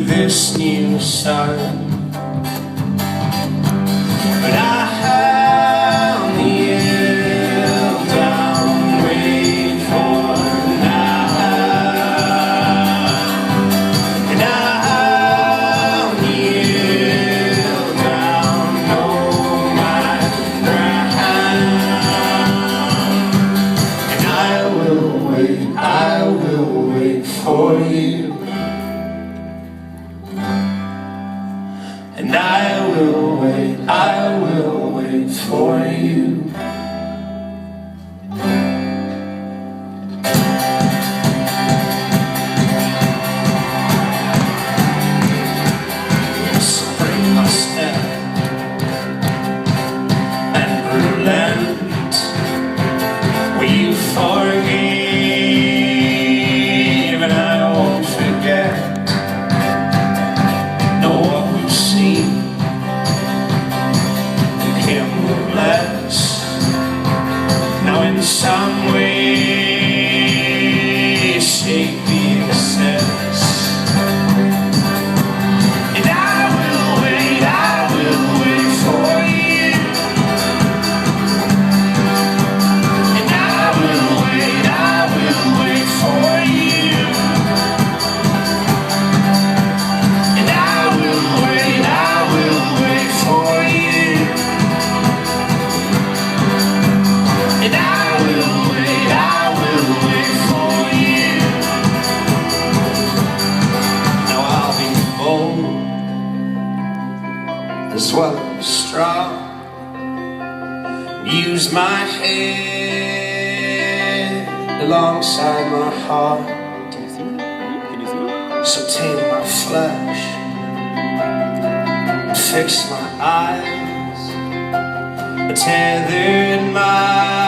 this new sun. But I have kneeled down, wait for now. And I have kneeled down, know my ground. And I will wait for you. And I will wait for you. Spring must end and relent. Will you forgive and I won't forget? Know what we've seen. Now in some way shape the excess. And I will wait for you. And I will wait for you. And I will wait for you. And I will wait for you. Now I'll be bold as well as strong. Use my head alongside my heart. So tame my flesh and fix my eyes, tethered my